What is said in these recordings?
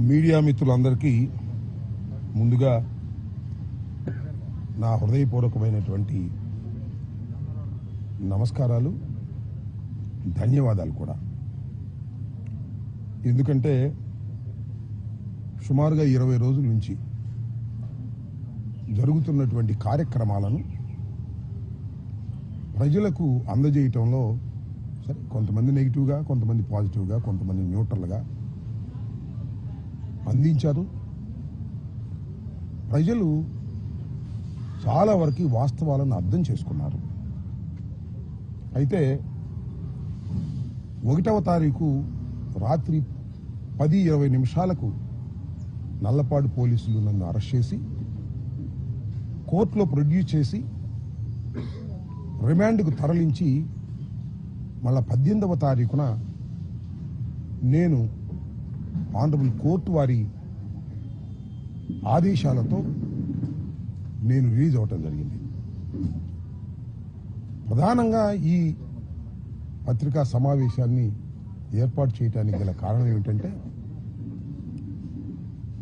Media మిత్రులందరికీ ముందుగా నా హృదయపూర్వకమైనటువంటి నమస్కారాలు, ధన్యవాదాలు కూడా. ఎందుకంటే సుమారుగా 20 రోజుల నుంచి జరుగుతున్నటువంటి కార్యక్రమాలను ప్రజలకు అందజేయటంలో సరే కొంతమంది నెగిటివ్గా, కొంతమంది పాజిటివ్గా, కొంతమంది న్యూట్రల్గా అందించారు. ప్రజలు చాలా వరకు వాస్తవాలను అర్థం చేసుకున్నారు. అయితే 1వ తారీఖు రాత్రి 10:20 నిమిషాలకు నల్లపాడు పోలీసులు నన్ను అరెస్ట్ చేసి కోర్టులో ప్రొడ్యూస్ చేసి రిమాండ్కు తరలించి మళ్ళా 18వ తారీఖున నేను ఆనరబుల్ కోర్టు వారి ఆదేశాలతో నేను రిలీజ్ అవటం జరిగింది. ప్రధానంగా ఈ పత్రికా సమావేశాన్ని ఏర్పాటు చేయడానికి గల కారణం ఏమిటంటే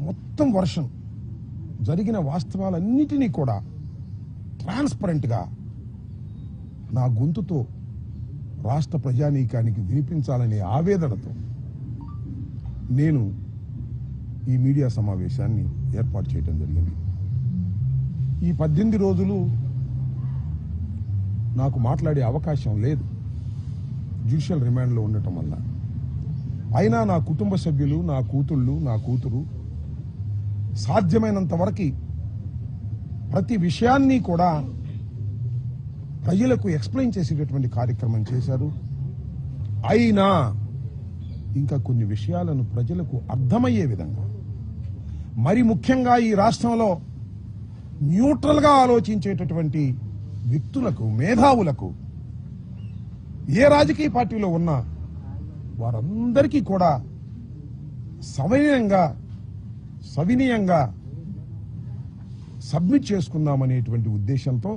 మొత్తం వర్షం జరిగిన వాస్తవాలన్నిటినీ కూడా ట్రాన్స్పరెంట్గా నా గొంతుతో రాష్ట్ర ప్రజానీకానికి వినిపించాలనే ఆవేదనతో నేను ఈ మీడియా సమావేశాన్ని ఏర్పాటు చేయడం జరిగింది. ఈ 18 రోజులు నాకు మాట్లాడే అవకాశం లేదు జ్యుడిషియల్ రిమాండ్లో ఉండటం వల్ల. అయినా నా కుటుంబ సభ్యులు, నా కూతుళ్ళు, నా కూతురు సాధ్యమైనంత వరకు ప్రతి విషయాన్ని కూడా ప్రజలకు ఎక్స్ప్లెయిన్ చేసేటటువంటి కార్యక్రమం చేశారు. అయినా ఇంకా కొన్ని విషయాలను ప్రజలకు అర్థమయ్యే విధంగా, మరి ముఖ్యంగా ఈ రాష్ట్రంలో న్యూట్రల్గా ఆలోచించేటటువంటి వ్యక్తులకు, మేధావులకు, ఏ రాజకీయ పార్టీలో ఉన్నా వారందరికీ కూడా సవినయంగా సబ్మిట్ చేసుకుందామనేటువంటి ఉద్దేశంతో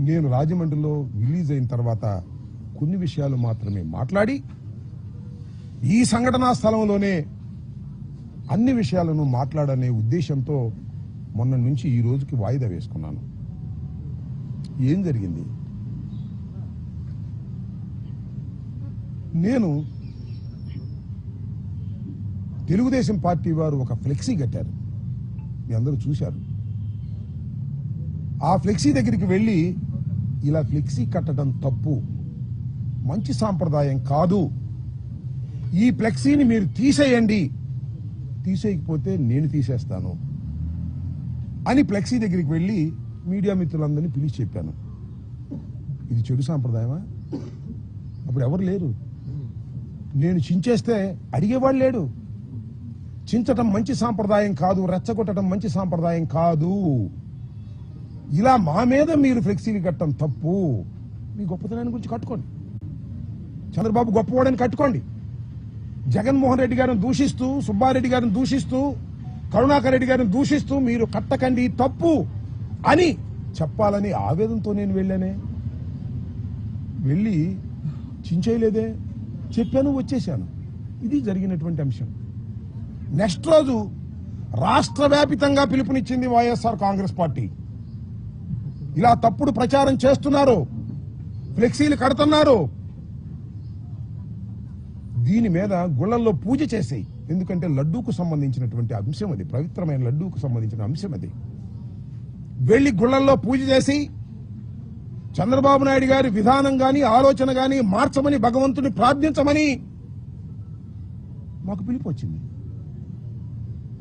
నేను రాజమండ్రిలో రిలీజ్ అయిన తర్వాత కొన్ని విషయాలు మాత్రమే మాట్లాడి ఈ సంఘటనా స్థలంలోనే అన్ని విషయాలను మాట్లాడనే ఉద్దేశంతో మొన్న నుంచి ఈ రోజుకి వాయిదా వేసుకున్నాను. ఏం జరిగింది? నేను తెలుగుదేశం పార్టీ వారు ఒక ఫ్లెక్సీ కట్టారు, మీ అందరూ చూశారు. ఆ ఫ్లెక్సీ దగ్గరికి వెళ్ళి ఇలా ఫ్లెక్సీ కట్టడం తప్పు, మంచి సాంప్రదాయం కాదు, ఈ ఫ్లెక్సీని మీరు తీసేయండి, తీసేయకపోతే నేను తీసేస్తాను అని ఫ్లెక్సీ దగ్గరికి వెళ్ళి మీడియా మిత్రులందరినీ పిలిచి చెప్పాను. ఇది చెడు సాంప్రదాయమా? అప్పుడు ఎవరు లేరు. నేను చించేస్తే అడిగేవాడు లేడు. చించటం మంచి సాంప్రదాయం కాదు, రెచ్చగొట్టడం మంచి సాంప్రదాయం కాదు, ఇలా మా మీద మీరు ఫ్లెక్సీలు కట్టడం తప్పు. మీ గొప్పతనాన్ని గురించి కట్టుకోండి, చంద్రబాబు గొప్పవాడని కట్టుకోండి, జగన్మోహన్ రెడ్డి గారిని దూషిస్తూ, సుబ్బారెడ్డి గారిని దూషిస్తూ, కరుణాకర్ రెడ్డి గారిని దూషిస్తూ మీరు కట్టకండి తప్పు అని చెప్పాలని ఆవేదనతో నేను వెళ్ళానే. వెళ్ళి చించేయలేదే, చెప్పాను, వచ్చేశాను. ఇది జరిగినటువంటి అంశం. నెక్స్ట్ రోజు రాష్ట్ర వ్యాపితంగా పిలుపునిచ్చింది వైఎస్ఆర్ కాంగ్రెస్ పార్టీ. ఇలా తప్పుడు ప్రచారం చేస్తున్నారు, ఫ్లెక్సీలు కడుతున్నారు, దీని మీద గుళ్ళల్లో పూజ చేసేయి. ఎందుకంటే లడ్డూకు సంబంధించినటువంటి అంశం అది, పవిత్రమైన లడ్డూకు సంబంధించిన అంశం అది. వెళ్లి గుళ్ళల్లో పూజ చేసి చంద్రబాబు నాయుడు గారి విధానం గాని, ఆలోచన గాని మార్చమని భగవంతుని ప్రార్థించమని మాకు పిలుపు వచ్చింది.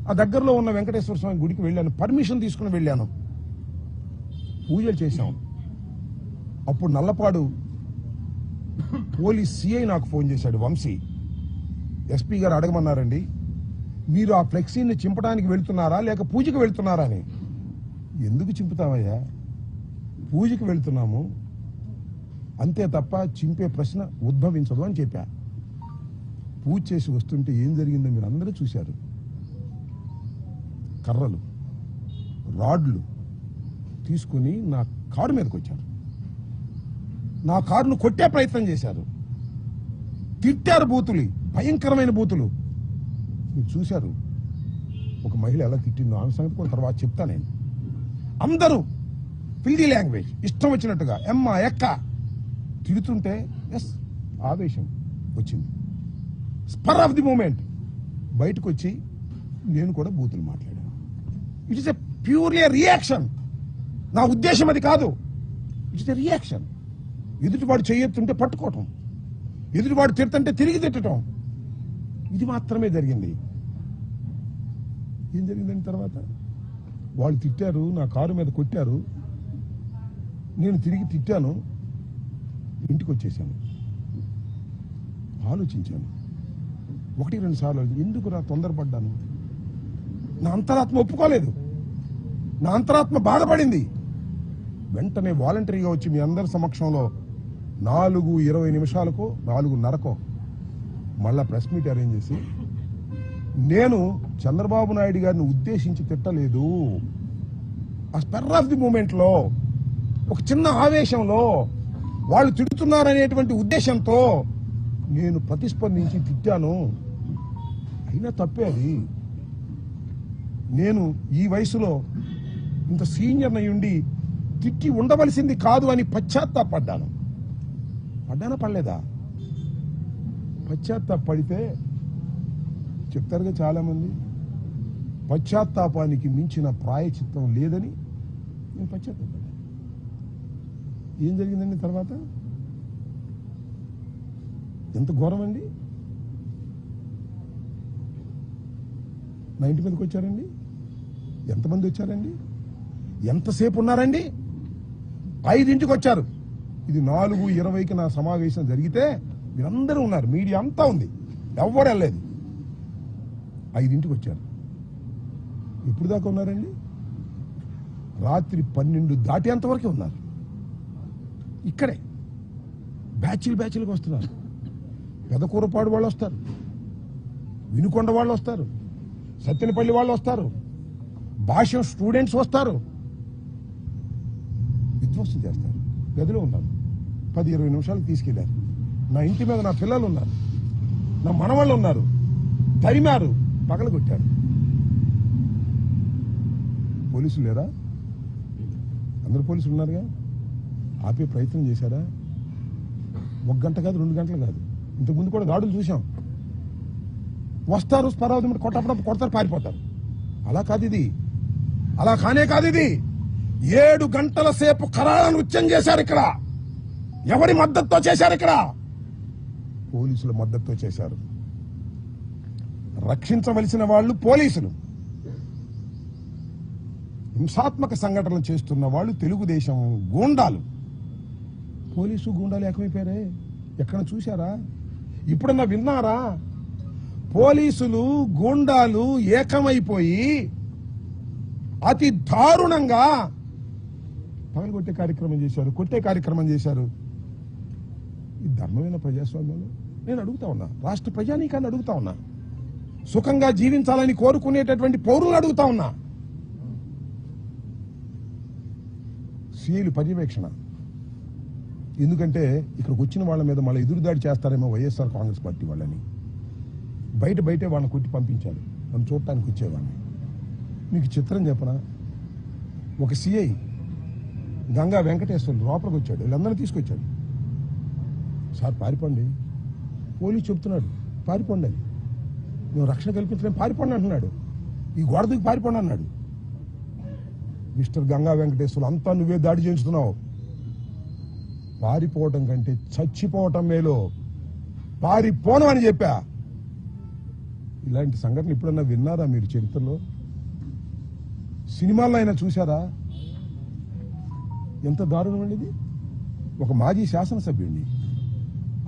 ఆ దగ్గరలో ఉన్న వెంకటేశ్వర స్వామి గుడికి వెళ్ళాను, పర్మిషన్ తీసుకుని వెళ్ళాను, పూజలు చేశాం. అప్పుడు నల్లపాడు పోలీస్ సిఐ నాకు ఫోన్ చేశాడు, వంశీ. ఎస్పీ గారు అడగమన్నారండి, మీరు ఆ ఫ్లెక్సీని చింపడానికి వెళ్తున్నారా లేక పూజకి వెళ్తున్నారా అని. ఎందుకు చింపుతామయ్యా, పూజకి వెళ్తున్నాము అంతే తప్ప చింపే ప్రశ్న ఉద్భవించదు అని చెప్పా. పూజ చేసి వస్తుంటే ఏం జరిగిందో మీరు అందరూ చూశారు. కర్రలు, రాడ్లు తీసుకుని నా కారు మీదకి వచ్చారు, నా కారును కొట్టే ప్రయత్నం చేశారు, తిట్టారు, బూతులు, భయంకరమైన బూతులు. మీరు చూశారు ఒక మహిళ ఎలా తిట్టిందో ఆమె సంగతి కూడా తర్వాత చెప్తా నేను. అందరూ ఫిల్దీ లాంగ్వేజ్ ఇష్టం వచ్చినట్టుగా ఎమ్మ ఎక్క తిడుతుంటే ఎస్ ఆవేశం వచ్చింది. స్పర్ ఆఫ్ ది మూమెంట్ బయటకు వచ్చి నేను కూడా బూతులు మాట్లాడాను. It is a purely reaction. నా ఉద్దేశం అది కాదు. It is a reaction. ఎదుటివాడు చేయొత్తుంటే పట్టుకోవటం, ఎదుటివాడు తిడుతుంటే తిరిగి తిట్టడం, ఇది మాత్రమే జరిగింది. ఏం జరిగిందని తర్వాత వాళ్ళు తిట్టారు, నా కారు మీద కొట్టారు, నేను తిరిగి తిట్టాను, ఇంటికి వచ్చేసాను. ఆలోచించాను 1-2 సార్లు, ఎందుకు రా తొందరపడ్డాను. నా అంతరాత్మ ఒప్పుకోలేదు, నా అంతరాత్మ బాధపడింది. వెంటనే వాలంటరీగా వచ్చి మీ అందరి సమక్షంలో 4:20 నిమిషాలకో 4:30కో మళ్ళా ప్రెస్ మీట్ అరేంజ్ చేసి, నేను చంద్రబాబు నాయుడు గారిని ఉద్దేశించి తిట్టలేదు, ఆ స్పెర్ ఆఫ్ ది మూమెంట్ లో ఒక చిన్న ఆవేశంలో వాళ్ళు తిడుతున్నారనేటువంటి ఉద్దేశంతో నేను ప్రతిస్పందించి తిట్టాను. అయినా తప్పే అది. నేను ఈ వయసులో ఇంత సీనియర్ అయ్యుండి తిట్టి ఉండవలసింది కాదు అని పశ్చాత్తాపడ్డాను. పడ్డానా పడలేదా? పశ్చాత్తాపడితే చెప్తారుగా చాలా మంది, పశ్చాత్తాపానికి మించిన ప్రాయచిత్తం లేదని నేను పశ్చాత్తాపడ్డాను. ఏం జరిగిందండి తర్వాత? ఎంత ఘోరం అండి. నా ఇంటి మీదకి వచ్చారండి, ఎంతమంది వచ్చారండి, ఎంతసేపు ఉన్నారండి? 5ంటికి వచ్చారు. ఇది 4:20కి నా సమావేశం జరిగితే మీరందరూ ఉన్నారు, మీడియా అంతా ఉంది, ఎవరు వెళ్ళలేదు. 5ంటికి వచ్చారు. ఎప్పుడు దాకా ఉన్నారండి? రాత్రి 12 దాటేంతవరకే ఉన్నారు. ఇక్కడే బ్యాచ్లుగా వస్తున్నారు. పెదకూరపాడు వాళ్ళు వస్తారు, వినుకొండ వాళ్ళు వస్తారు, సత్తెనపల్లి వాళ్ళు వస్తారు, భాష్యం స్టూడెంట్స్ వస్తారు, విధ్వంసం చేస్తారు. గదిలో ఉన్నారు. 10-20 నిమిషాలకు తీసుకెళ్లారు. నా ఇంటి మీద నా పిల్లలు ఉన్నారు, నా మనవాళ్ళు ఉన్నారు, తరిమారు, పగలగొట్టారు. పోలీసులు లేరా? అందరు పోలీసులు ఉన్నారుగా. ఆపే ప్రయత్నం చేశారా? 1 గంట కాదు, 2 గంటలు కాదు, ఇంతకుముందు కూడా దాడులు చూసాం. వస్తారు, స్పరావతి కొట్టప్పుడు కొడతారు, పారిపోతారు. అలా కాదు ఇది, అలా కానే కాదు ఇది. 7 గంటల సేపు ఖరారా నృత్యం చేశారు ఇక్కడ. ఎవరి మద్దతుతో చేశారు? ఇక్కడ పోలీసుల మద్దతుతో చేశారు. రక్షించవలసిన వాళ్ళు పోలీసులు, హింసాత్మక సంఘటనలు చేస్తున్న వాళ్ళు తెలుగుదేశం గూండాలు. పోలీసు గూండాలు ఏకమైపోయారే, ఎక్కడ చూశారా? ఇప్పుడన్నా విన్నారా? పోలీసులు గూండాలు ఏకమైపోయి అతి దారుణంగా పగలగొట్టే కార్యక్రమం చేశారు, కొట్టే కార్యక్రమం చేశారు. ఈ ధర్మమైన ప్రజాస్వామ్యంలో నేను అడుగుతా ఉన్నా, రాష్ట్ర ప్రజానీకాన్ని అడుగుతా ఉన్నా, సుఖంగా జీవించాలని కోరుకునేటటువంటి పౌరులు అడుగుతా ఉన్నా. సీఐలు పర్యవేక్షణ, ఎందుకంటే ఇక్కడికి వచ్చిన వాళ్ళ మీద మళ్ళీ ఎదురుదాడి చేస్తారేమో వైఎస్ఆర్ కాంగ్రెస్ పార్టీ వాళ్ళని. బయటే వాళ్ళని కొట్టి పంపించారు, నన్ను చూడటానికి వచ్చేవాడిని. మీకు చిత్రం చెప్పనా? ఒక సిఐ గంగా వెంకటేశ్వర్లు లోపలికి వచ్చాడు, వీళ్ళందరినీ తీసుకొచ్చాడు. సార్ పారిపోండి, పోలీసు చెప్తున్నాడు పారిపోండి అని. నువ్వు రక్షణ కల్పించలేం, పారిపోండి అంటున్నాడు. ఈ గోడ దిగి పారిపోండి అన్నాడు. మిస్టర్ గంగా వెంకటేశ్వర్లు, అంతా నువ్వే దాడి చేస్తున్నావు, పారిపోవటం కంటే చచ్చిపోవటం మేలు, పారిపోను అని చెప్పా. ఇలాంటి సంఘటన ఎప్పుడన్నా విన్నారా మీరు చరిత్రలో? సినిమాల్లో అయినా చూసారా? ఎంత దారుణం అండి ఇది. ఒక మాజీ శాసనసభ్యుడిని,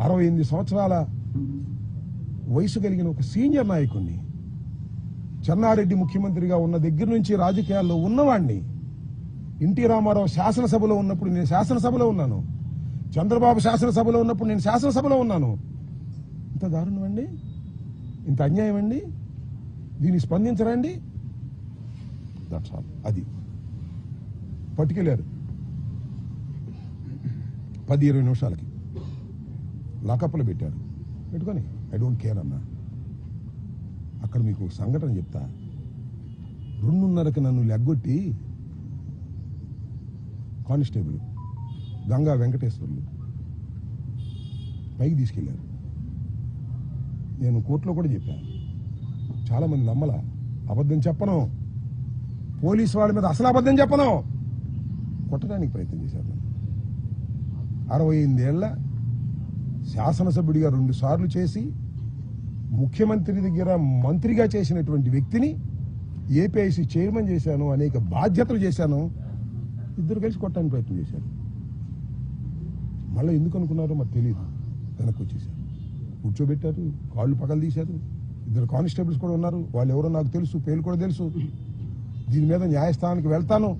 68 సంవత్సరాల వయసు కలిగిన ఒక సీనియర్ నాయకుడిని, చెన్నారెడ్డి ముఖ్యమంత్రిగా ఉన్న దగ్గర నుంచి రాజకీయాల్లో ఉన్నవాడిని, ఎన్టీ రామారావు శాసనసభలో ఉన్నప్పుడు నేను శాసనసభలో ఉన్నాను, చంద్రబాబు శాసనసభలో ఉన్నప్పుడు నేను శాసనసభలో ఉన్నాను. ఇంత దారుణం అండి, ఇంత అన్యాయం అండి, దీన్ని స్పందించరండి. That's all. అది పట్టుకెళ్ళారు 10-20 నిమిషాలకి లాకప్లో పెట్టారు. పెట్టుకొని ఐ డోంట్ కేర్ అన్నా. అక్కడ మీకు ఒక సంఘటన చెప్తా. 2:30కి నన్ను లెగ్గొట్టి కానిస్టేబుల్ గంగా వెంకటేశ్వర్లు పైకి తీసుకెళ్లారు. నేను కోర్టులో కూడా చెప్పాను. చాలా మంది నమ్మల. అబద్ధం చెప్పను, పోలీసు వాళ్ళ మీద అసలు అబద్ధం చెప్పను. కొట్టడానికి ప్రయత్నం చేశారు. 68 ఏళ్ల శాసనసభ్యుడిగా 2 సార్లు చేసి ముఖ్యమంత్రి దగ్గర మంత్రిగా చేసినటువంటి వ్యక్తిని ఏపీఐసీ చైర్మన్ చేశాను, అనేక బాధ్యతలు చేశాను. ఇద్దరు కలిసి కొట్టడానికి ప్రయత్నం చేశారు. మళ్ళీ ఎందుకు అనుకున్నారో మాకు తెలియదు. వెనక్కి వచ్చేసారు, కూర్చోబెట్టారు, కాళ్ళు పగలు తీశారు. 2 కానిస్టేబుల్స్ కూడా ఉన్నారు. వాళ్ళు ఎవరో నాకు తెలుసు, పేర్లు కూడా తెలుసు. దీని మీద న్యాయస్థానానికి వెళ్తాను,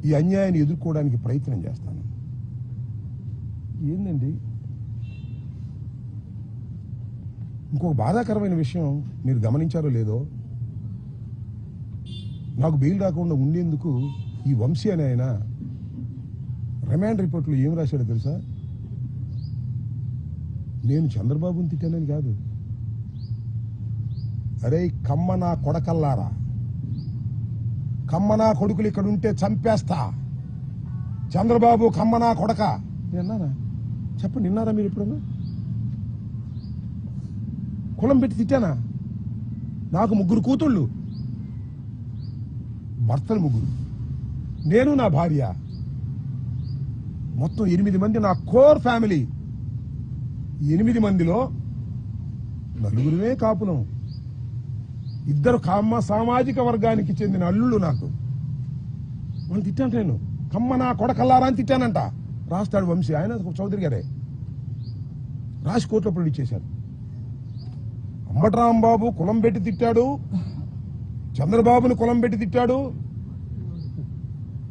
ఈ అన్యాయాన్ని ఎదుర్కోవడానికి ప్రయత్నం చేస్తాను. ఏందండి ఇంకొక బాధాకరమైన విషయం మీరు గమనించారో లేదో, నాకు బెయిల్ రాకుండా ఉండేందుకు ఈ వంశీ అనే ఆయన రిమాండ్ రిపోర్ట్లో ఏం రాశాడో తెలుసా? నేను చంద్రబాబుని తిట్టానని కాదు, అరే కమ్మ నా కొడకల్లారా, కమ్మ నా కొడుకులు ఇక్కడ ఉంటే చంపేస్తా, చంద్రబాబు కమ్మ నా కొడక. నేన్నానా? చెప్పండి, విన్నారా మీరు ఎప్పుడన్నా? కులం పెట్టి తిట్టానా? నాకు 3 కూతుళ్ళు, భర్తలు 3, నేను నా భార్య, మొత్తం 8 మంది నా కోర్ ఫ్యామిలీ. 8 మందిలో 4 కాపులం, 2 కమ్మ సామాజిక వర్గానికి చెందిన అల్లుళ్ళు. నాకు వాళ్ళు తిట్టాను. నేను కమ్మ నా కొడకల్లారా అని తిట్టానంట. రాస్తాడు వంశీ, ఆయన చౌదరి గారే రాసి కోర్టులో ప్రొడ్యూస్ చేశారు. అంబటరాంబాబు కులం పెట్టి తిట్టాడు, చంద్రబాబుని కులం పెట్టి తిట్టాడు,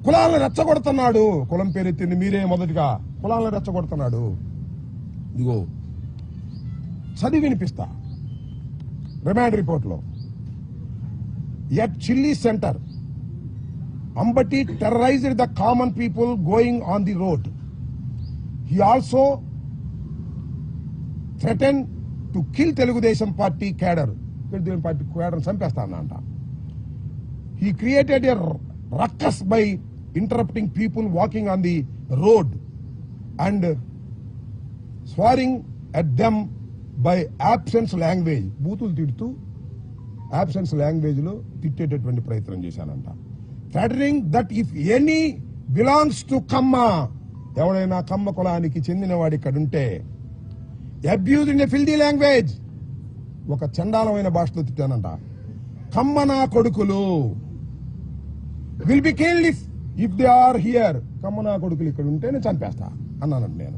కులాలను రెచ్చగొడుతున్నాడు. కులం పేరెత్తింది మీరే మొదటిగా, కులాలను రెచ్చగొడుతున్నాడు. ఇదిగో చదివి వినిపిస్తా. రిమాండ్ రిపోర్ట్లో, at chilli center Ambati terrorized the common people going on the road. He also threaten to kill Telugu Desam party cadre. Telugu Desam party cadre చంపేస్తానంట. He created a ruckus by interrupting people walking on the road and swearing at them by abusive language. బూతులు తిడుతూ abusive language లో తిట్టేటటువంటి ప్రయత్నం చేశానంట. Flattering that if any belongs to Kamma, ఎవడైనా కమ్మ కులానికి చెందినవాడు ఇక్కడ ఉంటే, abuse in a filthy language, ఒక చండాలమైన భాషలో తిట్టానంట. కమ్మ నా కొడుకులు will be killed if they are here. Kamma నా కొడుకులు ఇక్కడ ఉంటే నేను చంపేస్తా అన్నానంట నేను.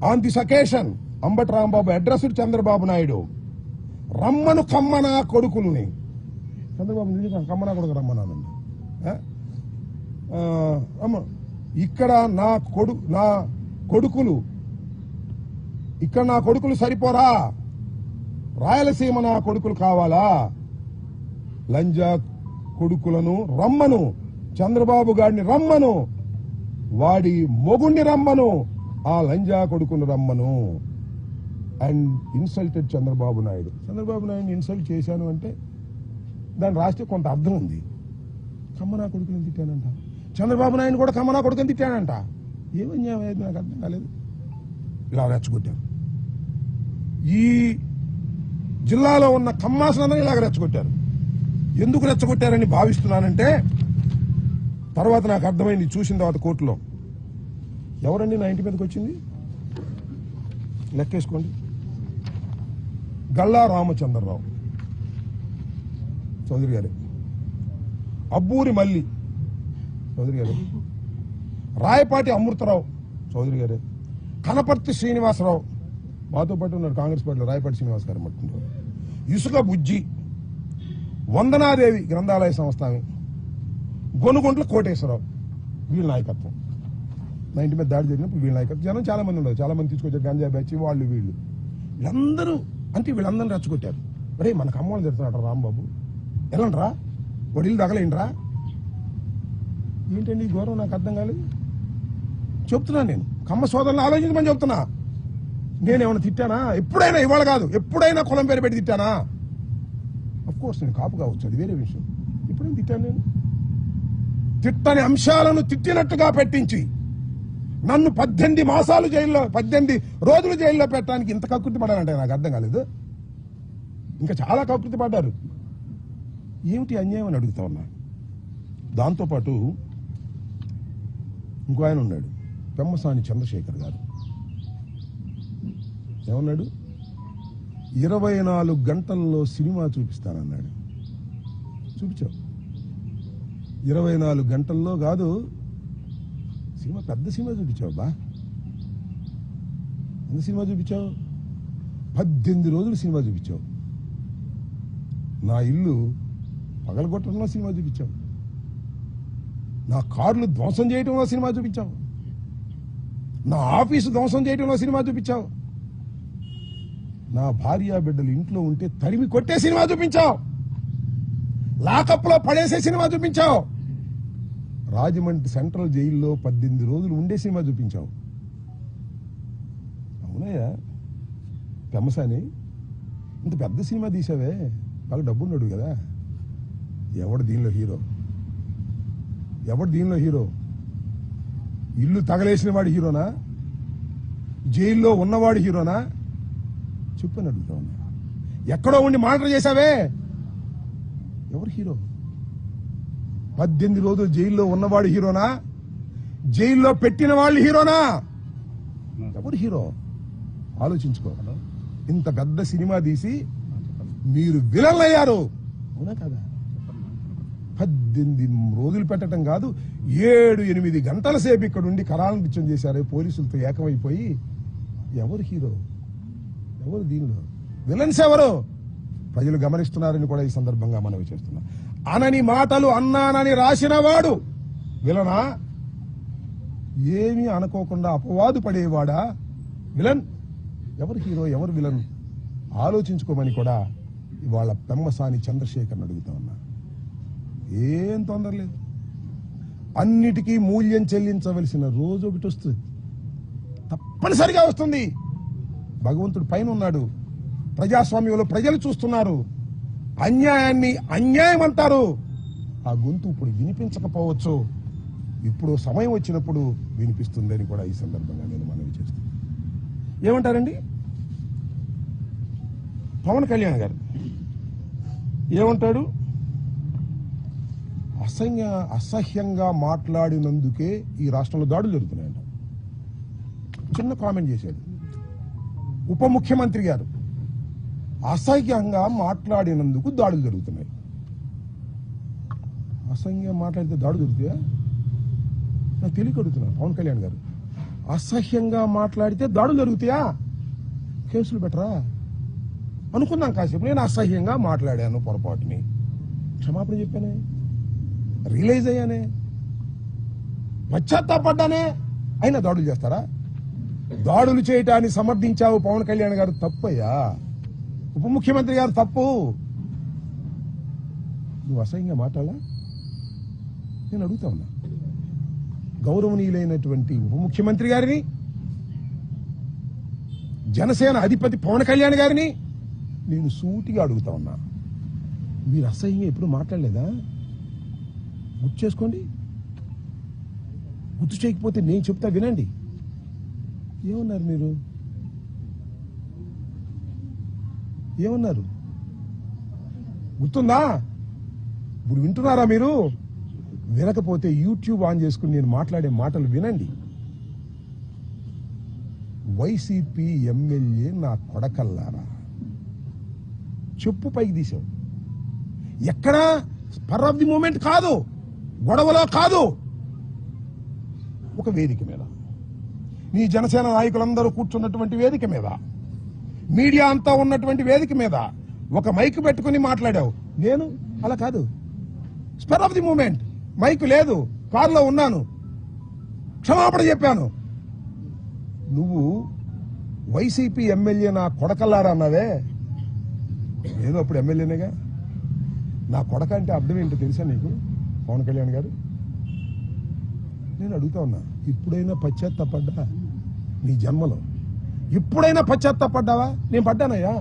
On this occasion Ambati Rambabu addressed Chandrababu Naidu, రమ్మను కమ్మ నా కొడుకులని. చంద్రబాబు కమ్మ నా కొడుకు రమ్మన్నానండి. ఇక్కడ నా కొడుకులు ఇక్కడ నా కొడుకులు సరిపోరా, రాయలసీమ నా కొడుకులు కావాలా? లంజా కొడుకులను రమ్మను, చంద్రబాబు గారిని రమ్మను, వాడి మొగుణ్ణి రమ్మను, ఆ లంజా కొడుకును రమ్మను. And insulted Chandrababu Naidu. చంద్రబాబు నాయుడిని ఇన్సల్ట్ చేశాను అంటే దాన్ని రాస్తే కొంత అర్థం ఉంది. కమ్మనా కొడుకుని తిట్టానంట. చంద్రబాబు నాయుడు కూడా కమ్మనా కొడుకుని తిట్టానంట. ఏమని నాకు అర్థం కాలేదు. ఇలా రెచ్చగొట్టారు. ఈ జిల్లాలో ఉన్న కమ్మాసులందరూ ఇలాగ రెచ్చగొట్టారు. ఎందుకు రెచ్చగొట్టారని భావిస్తున్నానంటే తర్వాత నాకు అర్థమైంది చూసిన తర్వాత కోర్టులో. ఎవరండి నా ఇంటి మీదకి వచ్చింది? లెక్కేసుకోండి. గల్లా రామచంద్రరావు చౌదరి గారు, అబ్బూరి మల్లి చౌదరి గారు, రాయపాటి అమృతరావు చౌదరి గారు, కనపర్తి శ్రీనివాసరావు, మాతో పాటు ఉన్నారు కాంగ్రెస్ పార్టీలో రాయపాటి శ్రీనివాస్ గారు పట్టుకుంటారు, ఇసుక బుజ్జి, వందనాదేవి గ్రంథాలయ సంస్థానం, గొనుగుంట్ల కోటేశ్వరరావు. వీళ్ళ నాయకత్వం. నా ఇంటి మీద దాడి జరిగినప్పుడు వీళ్ళ నాయకత్వం. జనం చాలా మంది ఉండదు, చాలా మంది తీసుకొచ్చారు, గంజా బ్యాచ్ వాళ్ళు వీళ్ళు. వీళ్ళందరూ అంటే వీళ్ళందరూ రెచ్చగొట్టారు. రే మనకు అమ్మవాళ్ళు తెరుతున్నాడు రాంబాబు, ఎలాంట్రా వాడు ఇల్లు తగలేంట్రా. ఏంటండి ఈ గౌరవం నాకు అర్థం కాలేదు. చెప్తున్నా నేను, కమ్మ సోదరులను ఆలోచించమని చెప్తున్నా. నేనేమన్నా తిట్టానా? ఎప్పుడైనా, ఇవాళ కాదు, ఎప్పుడైనా కులం పేరు పెట్టి తిట్టానా? అఫ్ కోర్స్ నేను కాపు కావచ్చు, అది వేరే విషయం. ఇప్పుడేం తిట్టాను నేను? తిట్టని అంశాలను తిట్టినట్టుగా పెట్టించి నన్ను 18 మాసాలు జైల్లో 18 రోజులు జైల్లో పెట్టడానికి ఇంత కకృతి పడాలంటే నాకు అర్థం కాలేదు. ఇంకా చాలా కకృతి పడ్డారు. ఏమిటి అన్యాయం అని అడుగుతా ఉన్నా. దాంతోపాటు ఇంకో ఆయన ఉన్నాడు, పెమ్మసాని చంద్రశేఖర్ గారు. ఏమన్నాడు? 24 గంటల్లో సినిమా చూపిస్తానన్నాడు. చూపించావు. 24 గంటల్లో కాదు, సినిమా పెద్ద సినిమా చూపించావు బా. ఎంత సినిమా చూపించావు? 18 రోజులు సినిమా చూపించావు. నా ఇల్లు పగలగొట్టడంలో సినిమా చూపించావు. నా కార్లు ధ్వంసం చేయడంలో సినిమా చూపించావు. నా ఆఫీసు ధ్వంసం చేయడంలో సినిమా చూపించావు. నా భార్య బిడ్డలు ఇంట్లో ఉంటే తరిమి కొట్టే సినిమా చూపించావు. లాకప్లో పడేసే సినిమా చూపించావు. రాజమండ్రి సెంట్రల్ జైల్లో 18 రోజులు ఉండే సినిమా చూపించావు. అవునయ్యా పెమ్మసాని, ఇంత పెద్ద సినిమా తీసావే, బాగా డబ్బున్నాడు కదా. ఎవడు దీనిలో హీరో? ఎవడు దీనిలో హీరో? ఇల్లు తగలేసిన వాడు హీరోనా? జైల్లో ఉన్నవాడు హీరోనా? చెప్పని అడుగుతా ఉన్నా. ఎక్కడో ఉండి మాటలు చేశావే, ఎవరు హీరో? 18 రోజులు జైల్లో ఉన్నవాడు హీరోనా? జైల్లో పెట్టిన వాళ్ళు హీరోనా? ఎవరు హీరో? ఆలోచించుకో. ఇంత పెద్ద సినిమా తీసి మీరు విలన్లు అయ్యారు, అవునా కదా? 18 రోజులు పెట్టడం కాదు, 7-8 గంటల సేపు ఇక్కడ ఉండి కరాల నృత్యం చేశారు పోలీసులతో ఏకమైపోయి. ఎవరు హీరో? ఎవరు దీనిలో విలన్స్? ఎవరు? ప్రజలు గమనిస్తున్నారని కూడా ఈ సందర్భంగా మనవి చేస్తున్నా. అనని మాటలు అన్నానని రాసిన వాడు విలనా? ఏమీ అనుకోకుండా అపవాదు పడేవాడా విలన్? ఎవరు హీరో, ఎవరు విలన్? ఆలోచించుకోమని కూడా ఇవాళ పెమ్మసాని చంద్రశేఖర్ని అడుగుతా ఉన్నా. ఏం తొందర లేదు. అన్నిటికీ మూల్యం చెల్లించవలసిన రోజు ఒకటి వస్తుంది, తప్పనిసరిగా వస్తుంది. భగవంతుడు పైన ఉన్నాడు, ప్రజాస్వామ్యంలో ప్రజలు చూస్తున్నారు. అన్యాయాన్ని అన్యాయం అంటారు. ఆ గొంతు ఇప్పుడు వినిపించకపోవచ్చు, ఇప్పుడు సమయం వచ్చినప్పుడు వినిపిస్తుందని కూడా ఈ సందర్భంగా నేను మనవి చేస్తాను. ఏమంటారండి పవన్ కళ్యాణ్ గారు? ఏమంటాడు? అసహ్యంగా మాట్లాడినందుకే ఈ రాష్ట్రంలో దాడులు జరుగుతున్నాయంట. చిన్న కామెంట్ చేశాడు. ఉప ముఖ్యమంత్రి గారు అసహ్యంగా మాట్లాడినందుకు దాడులు జరుగుతున్నాయి. అసహ్యంగా మాట్లాడితే దాడులు జరుగుతాయా? నాకు తెలియక అడుగుతున్నాను పవన్ కళ్యాణ్ గారు. అసహ్యంగా మాట్లాడితే దాడులు జరుగుతాయా? కేసులు పెట్టరా? అనుకున్నాం కాసేపు. నేను అసహ్యంగా మాట్లాడాను, పొరపాటుని క్షమాపణ చెప్పానే, రియలైజ్ అయ్యానే, పశ్చాత్తాపడ్డానే, అయినా దాడులు చేస్తారా? దాడులు చేయటాన్ని సమర్థించావు పవన్ కళ్యాణ్ గారు, తప్పయ్యా. ఉప ముఖ్యమంత్రి గారు తప్పు. నువ్వు అసహ్యంగా మాట్లాడాలా? నేను అడుగుతా ఉన్నా. గౌరవనీయులైనటువంటి ఉప ముఖ్యమంత్రి గారిని, జనసేన అధిపతి పవన్ కళ్యాణ్ గారిని నేను సూటిగా అడుగుతా ఉన్నా. మీరు అసహ్యంగా ఎప్పుడు మాట్లాడలేదా? గుర్తు చేసుకోండి. గుర్తు చేయకపోతే నేను చెప్తా వినండి. ఏమన్నారు మీరు? ఏమన్నారు గుర్తుందా? ఇప్పుడు వింటున్నారా మీరు? వినకపోతే యూట్యూబ్ ఆన్ చేసుకుని నేను మాట్లాడే మాటలు వినండి. వైసీపీ ఎమ్మెల్యే నా కొడకల్లారా, చెప్పు పైకి తీసావు. ఎక్కడా స్పర్ ఆఫ్ ది మూమెంట్ కాదు, గొడవలో కాదు, ఒక వేదిక మీద, నీ జనసేన నాయకులందరూ కూర్చున్నటువంటి వేదిక మీద, మీడియా అంతా ఉన్నటువంటి వేదిక మీద ఒక మైక్ పెట్టుకుని మాట్లాడావు. నేను అలా కాదు. Spur of the moment, mic లేదు, కారులో ఉన్నాను, క్షమాపణ చెప్పాను. నువ్వు వైసీపీ ఎమ్మెల్యే నా కొడకల్లారా అన్నావే, నేను అప్పుడు ఎమ్మెల్యేనేగా. నా కొడక అంటే అర్థం ఏంటో తెలుసా నీకు పవన్ కళ్యాణ్ గారు? నేను అడుగుతా ఉన్నా, ఇప్పుడైనా పశ్చాత్తాపడ్డా నీ జన్మలో? ఇప్పుడైనా పశ్చాత్తాపడ్డావా? నేను పడ్డానయ్యా,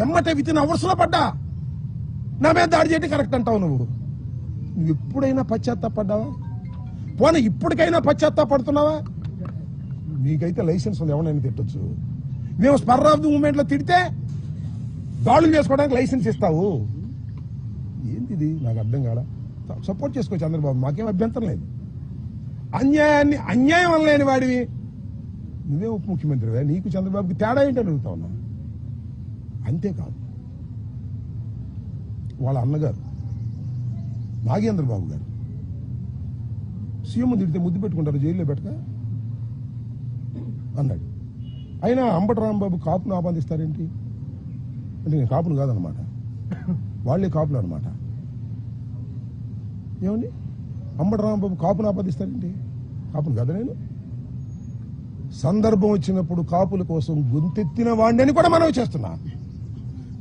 ఎమ్మటే వితిన్ అవర్స్ లో పడ్డా. నా మీద దాడి చేయటం కరెక్ట్ అంటావు నువ్వు ఎప్పుడైనా పశ్చాత్తాపడ్డావా? పోనీ ఇప్పటికైనా పశ్చాత్తాపడుతున్నావా? నీకైతే లైసెన్స్ ఉంది, ఎవరైనా తిట్టొచ్చు. మేము స్పర్ ఆఫ్ ది మూమెంట్ లో తిడితే దాడులు చేసుకోవడానికి లైసెన్స్ ఇస్తావు. ఏంటిది నాకు అర్థం కాదా? సపోర్ట్ చేసుకో చంద్రబాబు, మాకేం అభ్యంతరం లేదు. అన్యాయం అనలేని వాడివి నువ్వే ఉప ముఖ్యమంత్రివే, నీకు చంద్రబాబుకి తేడా ఏంటని అడుగుతా ఉన్నా. అంతేకాదు, వాళ్ళ అన్నగారు నాగేంద్ర బాబు గారు సీఎం తిడితే ముద్దు పెట్టుకుంటారు, జైల్లో పెట్టక అన్నాడు. అయినా అంబటి రాంబాబు కాపును ఆపాదిస్తారేంటి అంటే నేను కాపును కాదనమాట, వాళ్ళే కాపులు అనమాట. ఏమండి, అంబటి రాంబాబు కాపును ఆపాదిస్తారేంటి? కాపును కదా నేను. సందర్భం వచ్చినప్పుడు కాపుల కోసం గొంతెత్తిన వాడిని కూడా మనం చేస్తున్నా.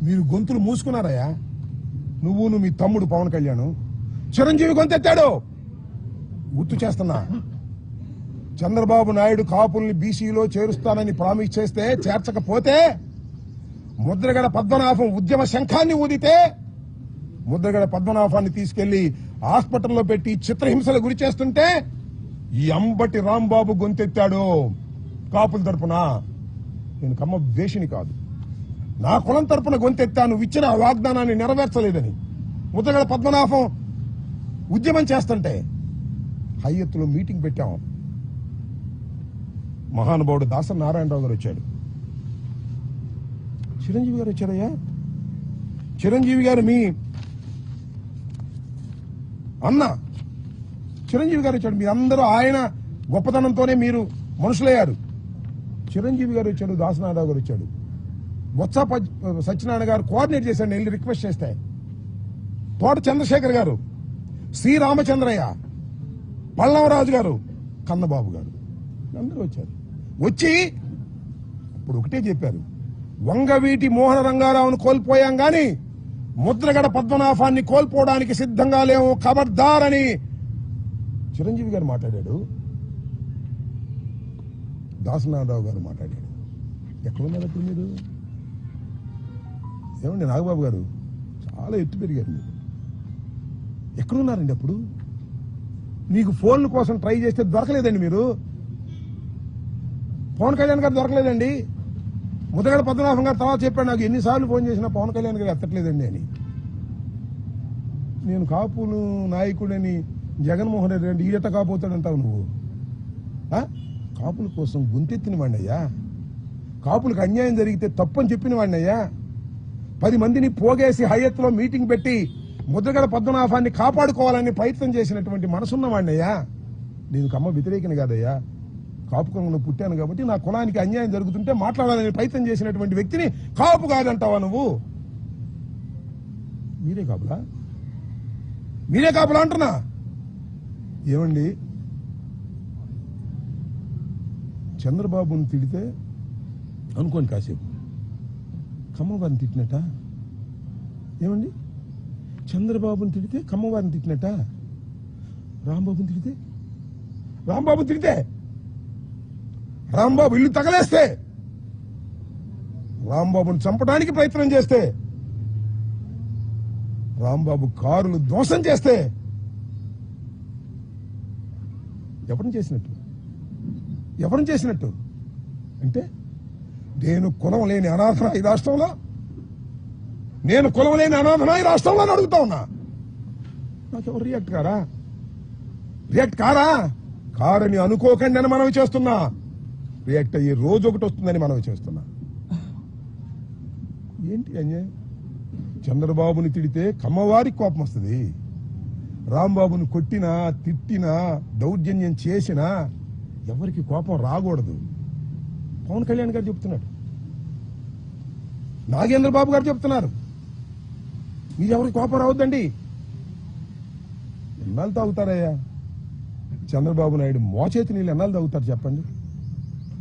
మీరు గొంతులు మూసుకున్నారయ్యా. నువ్వు మీ తమ్ముడు పవన్ కళ్యాణ్ చిరంజీవి గొంతెత్తాడు, గుర్తు చేస్తున్నా. చంద్రబాబు నాయుడు కాపుల్ని బీసీలో చేరుస్తానని ప్రామిస్ చేస్తే చేర్చకపోతే ముద్రగడ పద్మనాభం ఉద్యమ శంఖాన్ని ఊదితే ముద్రగడ పద్మనాభాన్ని తీసుకెళ్లి హాస్పిటల్లో పెట్టి చిత్రహింసలు గురి చేస్తుంటే ఈ అంబటి రాంబాబు గొంతెత్తాడు కాపుల తరపున. నేను కమ్మ ద్వేషిని కాదు, నా కులం తరపున గొంతెత్తాను. నువ్వు ఇచ్చిన వాగ్దానాన్ని నెరవేర్చలేదని ముద్రగడ పద్మనాభం ఉద్యమం చేస్తుంటే హైయత్తులో మీటింగ్ పెట్టాం. మహానుభావుడు దాసరి నారాయణరావు గారు వచ్చాడు, చిరంజీవి గారు వచ్చారయ్యా. చిరంజీవి గారు మీ అన్న చిరంజీవి గారు వచ్చాడు. మీ అందరూ ఆయన గొప్పతనంతోనే మీరు మనుషులయ్యారు. చిరంజీవి గారు వచ్చాడు, దాసనారాయణ గారు వచ్చాడు, బొత్స సత్యనారాయణ గారు కోఆర్డినేట్ చేశాడు. వెళ్ళి రిక్వెస్ట్ చేస్తే తోట చంద్రశేఖర్ గారు, శ్రీరామచంద్రయ్య, పల్లవరాజు గారు, కన్నబాబు గారు అందరూ వచ్చారు. వచ్చి ఇప్పుడు ఒకటే చెప్పారు, వంగవీటి మోహన రంగారావును కోల్పోయాం గాని ముద్రగడ పద్మనాభాన్ని కోల్పోవడానికి సిద్ధంగా లేవు, ఖబర్దార్ అని చిరంజీవి గారు మాట్లాడాడు, దాసనారాయణరావు గారు మాట్లాడాడు. ఎక్కడున్నారు అప్పుడు మీరు? ఏమండి నాగబాబు గారు, చాలా ఎత్తు పెరిగారు మీరు. ఎక్కడున్నారండి అప్పుడు? మీకు ఫోన్ల కోసం ట్రై చేస్తే దొరకలేదండి మీరు. పవన్ కళ్యాణ్ గారు దొరకలేదండి. ముద్రగడ పద్మనాభం గారు తర్వాత చెప్పాడు నాకు, ఎన్నిసార్లు ఫోన్ చేసినా పవన్ కళ్యాణ్ గారు ఎత్తట్లేదండి అని. నేను కాపులు నాయకుడని జగన్మోహన్ రెడ్డి అంటే ఈడట కాపోతాడంటావు నువ్వు. కాపుల కోసం గొంతెత్తిన వాడినయ్యా, కాపులకు అన్యాయం జరిగితే తప్పని చెప్పిన వాడినయ్యా, 10 మందిని పోగేసి హయత్లో మీటింగ్ పెట్టి ముద్రగడ పద్మనాభాన్ని కాపాడుకోవాలని ప్రయత్నం చేసినటువంటి మనసున్న వాడినయ్యా. నేను కమ్మ వ్యతిరేకని కాదయ్యా, కాపు కులంలో పుట్టాను కాబట్టి నా కులానికి అన్యాయం జరుగుతుంటే మాట్లాడాలని ప్రయత్నం చేసినటువంటి వ్యక్తిని కాపు కాదంటావా నువ్వు? మీరే కాపులా? మీరే కాపులా అంటున్నా. ఏమండి, చంద్రబాబుని తిడితే అనుకోని కాసేపు కమ్మవారిని తిట్టినట్ట. ఏమండి, చంద్రబాబుని తిడితే కమ్మవారిని తిట్టినట్ట. రాంబాబుని తిడితే రాంబాబు ఇల్లు తగలేస్తే, రాంబాబుని చంపడానికి ప్రయత్నం చేస్తే, రాంబాబు కారులు ధ్వంసం చేస్తే ఎవరిని చేసినట్టు అంటే నేను కులం లేని అనాథన ఈ రాష్ట్రంలో, నేను కులం లేని అనాథన ఈ రాష్ట్రంలో అని అడుగుతా ఉన్నా. నాకెవరు రియాక్ట్ కారని అనుకోకండి అని మనవి చేస్తున్నా. రియాక్ట్ అయ్యే రోజు ఒకటి వస్తుందని మనవి చేస్తున్నా. ఏంటి అన్యాయం? చంద్రబాబుని తిడితే కమ్మవారికి కోపం వస్తుంది, రాంబాబుని కొట్టినా తిట్టినా దౌర్జన్యం చేసినా ఎవరికి కోపం రాకూడదు. పవన్ కళ్యాణ్ గారు చెప్తున్నాడు, నాగేంద్ర బాబు గారు చెప్తున్నారు, మీరెవరికి కోపం రావద్దండి. ఎన్నాళ్ళు తాగుతారయ్యా చంద్రబాబు నాయుడు మోచేతి నీళ్ళు? ఎన్నాళ్ళు తాగుతారు చెప్పండి?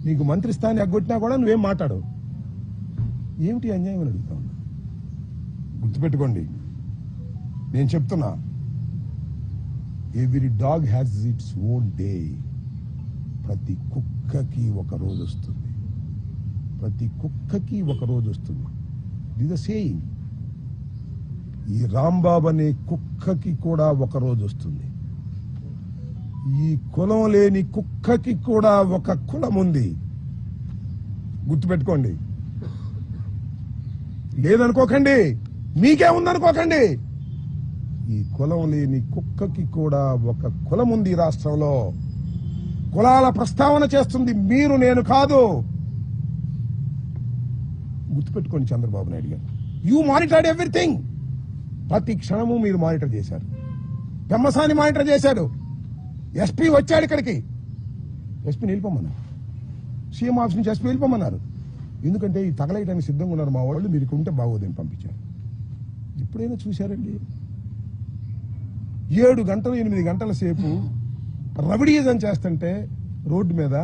నీకు మంత్రి స్థానాన్ని ఎగ్గొట్టినా కూడా నువ్వేం మాట్లాడు. ఏమిటి అన్యాయం అని అడుగుతా ఉన్నా. గుర్తుపెట్టుకోండి, నేను చెప్తున్నా, every dog has its own day. ప్రతి కుక్కకి ఒక రోజు వస్తుంది, దిస్ ద సేయింగ్. ఈ రాంబాబు అనే కుక్కకి కూడా ఒక రోజు వస్తుంది. ఈ కులం లేని కుక్కకి కూడా ఒక కులం ఉంది, గుర్తుపెట్టుకోండి. లేదనుకోకండి, మీకే ఉందనుకోకండి. ఈ కులం లేని కుక్కకి కూడా ఒక కులం ఉంది ఈ రాష్ట్రంలో. కులాల ప్రస్తావన చేస్తుంది మీరు, నేను కాదు. గుర్తుపెట్టుకోండి చంద్రబాబు నాయుడు గారు. You monitored everything. ప్రతి క్షణము మీరు మానిటర్ చేశారు. పెమ్మసాని మానిటర్ చేశాడు. ఎస్పీ వచ్చాడు ఇక్కడికి, ఎస్పీని వెళ్ళిపోమన్నారు. సీఎం ఆఫీస్ నుంచి ఎస్పీ వెళ్ళిపోమన్నారు. ఎందుకంటే ఈ తగలేయడానికి సిద్ధంగా ఉన్నారు మా వాళ్ళు, మీరు ఉంటే బాగోదని పంపించారు. ఇప్పుడైనా చూశారండి, 7 గంటలు 8 గంటల సేపు రవిడీజం చేస్తుంటే రోడ్డు మీద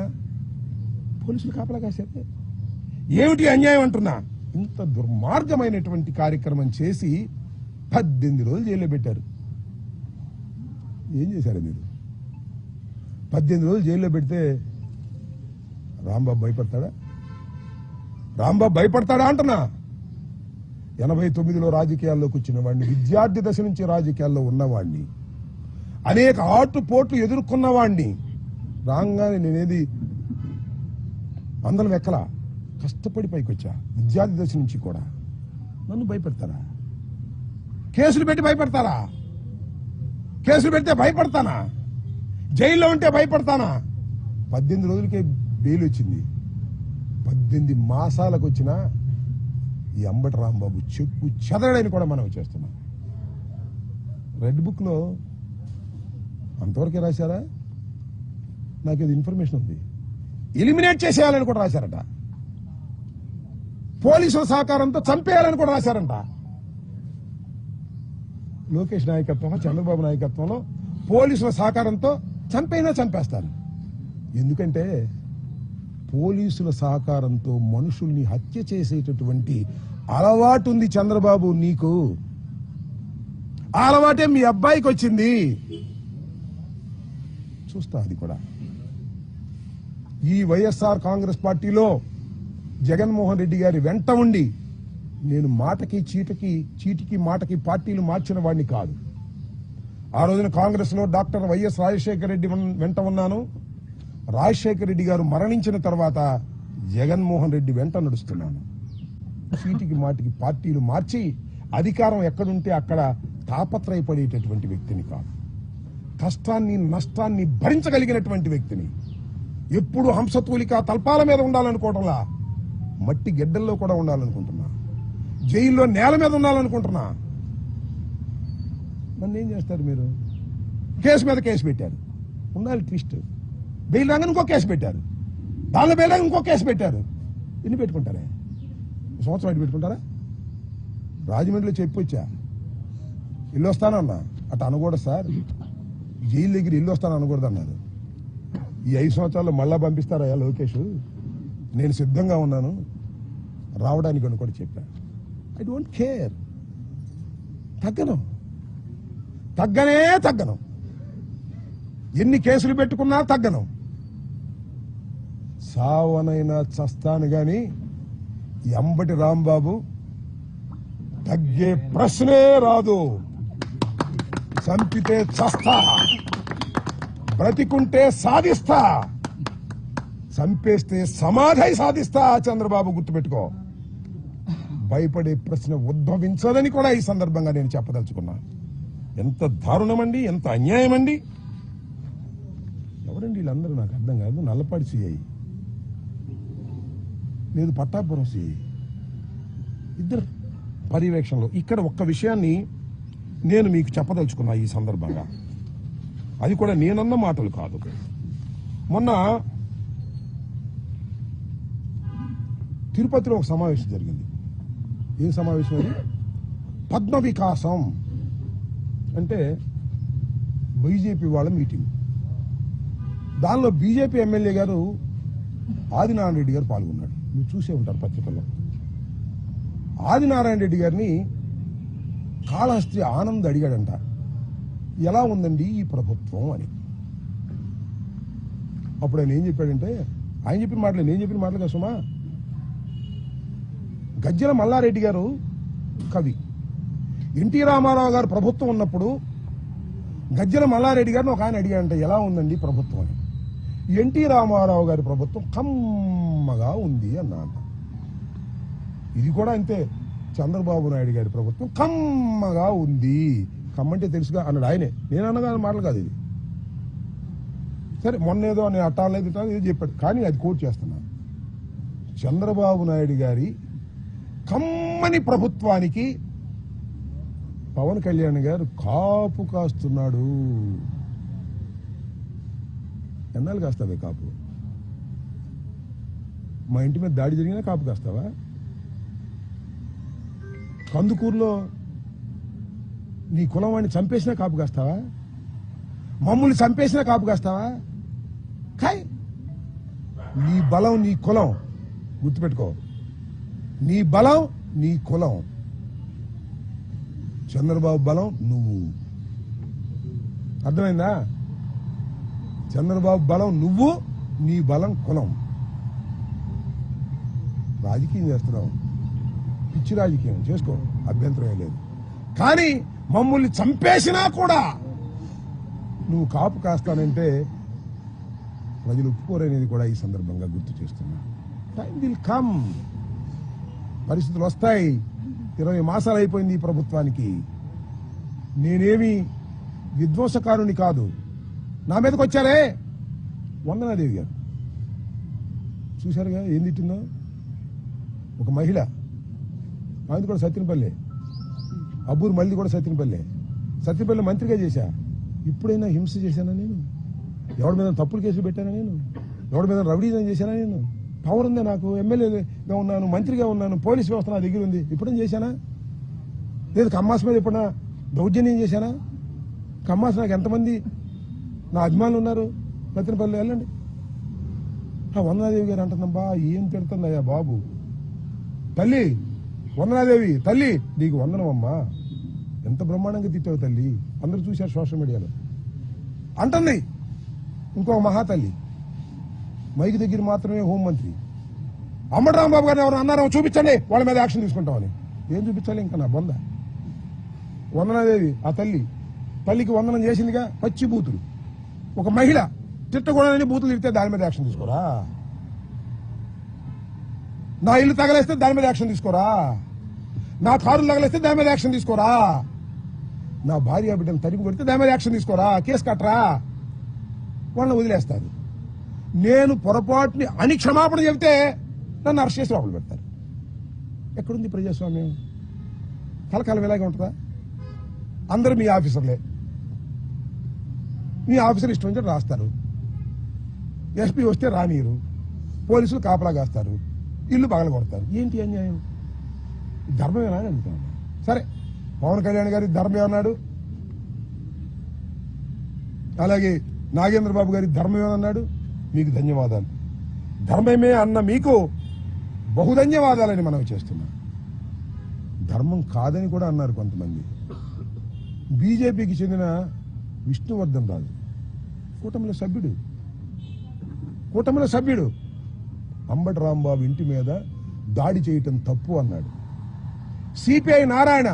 పోలీసులు కాపలా కాశారు. ఏమిటి అన్యాయం అంటున్నా. ఇంత దుర్మార్గమైనటువంటి కార్యక్రమం చేసి 18 రోజులు జైల్లో పెట్టారు. ఏం చేశారు మీరు? 18 రోజులు జైల్లో పెడితే రాంబాబు భయపడతాడా? రాంబాబు భయపడతాడా అంటున్నా. 89లో రాజకీయాల్లోకి వచ్చిన వాడిని, విద్యార్థి దశ నుంచి రాజకీయాల్లో ఉన్నవాడిని, అనేక ఆటుపోట్లు ఎదుర్కొన్నవాడిని. రాగానే నేనేది అందరం ఎక్కలా, కష్టపడి పైకి వచ్చా. విద్యార్థి దశ నుంచి కూడా నన్ను భయపెడతారా? కేసులు పెట్టి భయపెడతారా? కేసులు పెడితే భయపడతానా? జైల్లో ఉంటే భయపడతానా? 18 రోజులకే బెయిల్ వచ్చింది. 18 మాసాలకు వచ్చిన ఈ అంబటి రాంబాబు చెక్కు చెదరడని కూడా మనం చేస్తున్నాం. రెడ్ బుక్ లో అంతవరకే రాశారా? నాకు ఇది ఇన్ఫర్మేషన్ ఉంది. ఎలిమినేట్ చేసేయాలని కూడా రాశారట. పోలీసుల సహకారంతో చంపేయాలని కూడా రాశారంట. లోకేష్ నాయకత్వంలో, చంద్రబాబు నాయకత్వంలో పోలీసుల సహకారంతో చంపైనా చంపేస్తారు. ఎందుకంటే పోలీసుల సహకారంతో మనుషుల్ని హత్య చేసేటటువంటి అలవాటు ఉంది చంద్రబాబు నీకు. ఆ అలవాటే మీ అబ్బాయికి వచ్చింది. చూస్తా అది కూడా. ఈ వైఎస్ఆర్ కాంగ్రెస్ పార్టీలో జగన్మోహన్ రెడ్డి గారి వెంట ఉండి నేను మాటకి చీటికి మాటకి పార్టీలు మార్చిన వాడిని కాదు. ఆ రోజున కాంగ్రెస్ లో డాక్టర్ వైఎస్ రాజశేఖర రెడ్డి వెంట ఉన్నాను. రాజశేఖర రెడ్డి గారు మరణించిన తర్వాత జగన్మోహన్ రెడ్డి వెంట నడుస్తున్నాను. చీటికి మాటికి పార్టీలు మార్చి అధికారం ఎక్కడుంటే అక్కడ తాపత్రయపడేటటువంటి వ్యక్తిని కాదు. కష్టాన్ని నష్టాన్ని భరించగలిగినటువంటి వ్యక్తిని. ఎప్పుడు హంసతూలిక తల్పాల మీద ఉండాలనుకోవటంలా మట్టి గెడ్డల్లో కూడా ఉండాలనుకుంటున్నా. జైల్లో నేల మీద ఉండాలనుకుంటున్నా. నన్ను ఏం చేస్తారు మీరు? కేసు మీద కేసు పెట్టారు. ఉండాలి ట్విస్ట్. బెయిల్ రాగానే ఇంకో కేసు పెట్టారు. దానిలో బెయిల్ రాగా ఇంకో కేసు పెట్టారు. ఎన్ని పెట్టుకుంటారే? సంవత్సరం అటు పెట్టుకుంటారా? రాజమండ్రిలో చెప్పొచ్చా ఇల్లు వస్తానన్నా, అటు అనకూడదు సార్. జైలు దగ్గర ఇల్లు వస్తాను అనకూడదు అన్నారు. ఈ 5 సంవత్సరాల్లో మళ్ళా పంపిస్తారా లోకేష్? నేను సిద్ధంగా ఉన్నాను రావడానికి అని కూడా చెప్పా. I don't care. తగ్గను. ఎన్ని కేసులు పెట్టుకున్నా తగ్గను. సావనైనా చస్తాను గాని అంబటి రాంబాబు తగ్గే ప్రశ్నే రాదు. చంపితే చస్తా, బ్రతికుంటే సాధిస్తా, చంపేస్తే సమాధి సాధిస్తా. చంద్రబాబు గుర్తుపెట్టుకో. భయపడే ప్రశ్న ఉద్భవించదని కూడా ఈ సందర్భంగా నేను చెప్పదలుచుకున్నా. ఎంత దారుణమండి, ఎంత అన్యాయం అండి. ఎవరండి వీళ్ళందరూ? నాకు అర్థం కాదు. నల్లపాడి సిఐ లేదు, పట్టాపురం సిఐ, ఇద్దరు పర్యవేక్షణలో. ఇక్కడ ఒక్క విషయాన్ని నేను మీకు చెప్పదలుచుకున్నా ఈ సందర్భంగా. అది కూడా నేనన్న మాటలు కాదు. మొన్న తిరుపతిలో ఒక సమావేశం జరిగింది. ఏం సమావేశం అది? పద్మ వికాసం అంటే బీజేపీ వాళ్ళ మీటింగ్. దానిలో బీజేపీ ఎమ్మెల్యే గారు ఆదినారాయణ రెడ్డి గారు పాల్గొన్నాడు. మీరు చూసే ఉంటారు పత్రికల్లో. ఆదినారాయణ రెడ్డి గారిని కాళహస్తి ఆనంద్ అడిగాడంట, ఎలా ఉందండి ఈ ప్రభుత్వం అని. అప్పుడు ఆయన ఏం చెప్పాడంటే, ఆయన చెప్పిన మాటలు నేను చెప్పిన మాటలు కదా సుమా. గజ్జల మల్లారెడ్డి గారు కవి, ఎన్టీ రామారావు గారు ప్రభుత్వం ఉన్నప్పుడు గజ్జల మల్లారెడ్డి గారిని ఒక ఆయన అడిగాడంటే ఎలా ఉందండి ప్రభుత్వం అని. ఎన్టీ రామారావు గారి ప్రభుత్వం కమ్మగా ఉంది అన్నాడు. ఇది కూడా అంతే, చంద్రబాబు నాయుడు గారి ప్రభుత్వం కమ్మగా ఉంది. కమ్మంటే తెలుసుగా అన్నాడు ఆయనే, నేను అన్నగా మాటలు కాదు ఇది. సరే మొన్న ఏదో నేను అట్టాలేదు ఏదో చెప్పాడు, కానీ అది కోట్ చేస్తున్నాను. చంద్రబాబు నాయుడు గారి కమ్మని ప్రభుత్వానికి పవన్ కళ్యాణ్ గారు కాపు కాస్తున్నాడు. ఎన్నాళ్ళు కాస్తావే కాపు? మా ఇంటి మీద దాడి జరిగినా కాపు కాస్తావా? కందుకూరులో నీ కులం వాడిని చంపేసినా కాపు కాస్తావా? మమ్మల్ని చంపేసినా కాపు కాస్తావా? కాయ్, నీ బలం నీ కులం గుర్తుపెట్టుకో. నీ బలం నీ కులం. చంద్రబాబు బలం నువ్వు. అర్థమైందా? చంద్రబాబు బలం నువ్వు, నీ బలం కులం. రాజకీయం చేస్తున్నావు, పిచ్చి రాజకీయం చేసుకో, అభ్యంతరం లేదు. కానీ మమ్మల్ని చంపేసినా కూడా నువ్వు కాపు కాస్తానంటే ప్రజలు ఒప్పుకోరనేది కూడా ఈ సందర్భంగా గుర్తు చేస్తున్నా. టైం విల్ కమ్, పరిస్థితులు వస్తాయి. 20 మాసాలు అయిపోయింది ఈ ప్రభుత్వానికి. నేనేమి విధ్వంసకారుని కాదు. నా మీదకి వచ్చారే వందనాదేవి గారు, చూశారుగా ఏం తిట్టిందో. ఒక మహిళ, ఆమెది కూడా సత్యనపల్లె, అబ్బూరు మళ్ళీ కూడా సత్యనపల్లె. సత్యనపల్లి మంత్రిగా చేశా. ఇప్పుడైనా హింస చేశానా నేను? ఎవరి మీద తప్పుడు కేసులు పెట్టానా నేను? ఎవరి మీద రౌడీజం చేశానా నేను? పవర్ ఉందా నాకు? ఎమ్మెల్యేగా ఉన్నాను, మంత్రిగా ఉన్నాను, పోలీస్ వ్యవస్థ నా దగ్గర ఉంది. ఎప్పుడేం చేశానా? లేదు కమ్మాస్ మీద ఎప్పుడన్నా దౌర్జన్యం చేశానా? కమ్మాస్ నాకు ఎంతమంది నా అభిమానులు ఉన్నారు సత్యనపల్లి, వెళ్ళండి. వందనాదేవి గారు అంటుందమ్మా, ఏం తిడుతుందయ్యా బాబు. తల్లి వందనాదేవి, తల్లి నీకు వందనమమ్మా, ఎంత బ్రహ్మాండంగా తిట్టావు తల్లి, అందరూ చూశారు సోషల్ మీడియాలో అంటుంది. ఇంకో మహాతల్లి మైకి దగ్గర మాత్రమే హోంమంత్రి అంబటి రాంబాబు గారిని ఎవరు అన్నారో చూపించండి, వాళ్ళ మీద యాక్షన్ తీసుకుంటామని. ఏం చూపించాలి ఇంకా నా బొంద. వందనాదేవి ఆ తల్లికి వందనం చేసిందిగా, పచ్చి బూతులు. ఒక మహిళ తిట్టకూడదని బూతులు తిడితే దాని మీద యాక్షన్ తీసుకోరా? నా ఇల్లు తగలేస్తే దాని మీద యాక్షన్ తీసుకోరా? నా కారులు తగలేస్తే దాని మీద యాక్షన్ తీసుకోరా? నా భార్య బిడ్డను తరిమి కొడితే దాని మీద యాక్షన్ తీసుకోరా? కేసు కట్టరా? వాళ్ళని వదిలేస్తారు. నేను పొరపాటుని అని క్షమాపణ చెబితే నన్ను అరెస్ట్ చేసి లోపల పెడతారు. ఎక్కడుంది ప్రజాస్వామ్యం? కలకాలం ఇలాగే ఉంటుందా? అందరూ మీ ఆఫీసర్లే, మీ ఆఫీసర్ ఇష్టం వచ్చి రాస్తారు. ఎస్పీ వస్తే రానియరు, పోలీసులు కాపలా కాస్తారు, ఇల్లు పగల కొడతారు. ఏంటి అన్యాయం? ధర్మమేనా అని అడుగుతాను. సరే, పవన్ కళ్యాణ్ గారి ధర్మమే అన్నాడు, అలాగే నాగేంద్ర బాబు గారి ధర్మమే అన్నాడు. మీకు ధన్యవాదాలు. ధర్మమే అన్న మీకు బహుధన్యవాదాలని మనం చేస్తున్నాం. ధర్మం కాదని కూడా అన్నారు కొంతమంది. బీజేపీకి చెందిన విష్ణువర్ధన్ రాజు కూటమిలో సభ్యుడు అంబటి రాంబాబు ఇంటి మీద దాడి చేయటం తప్పు అన్నాడు. సిపిఐ నారాయణ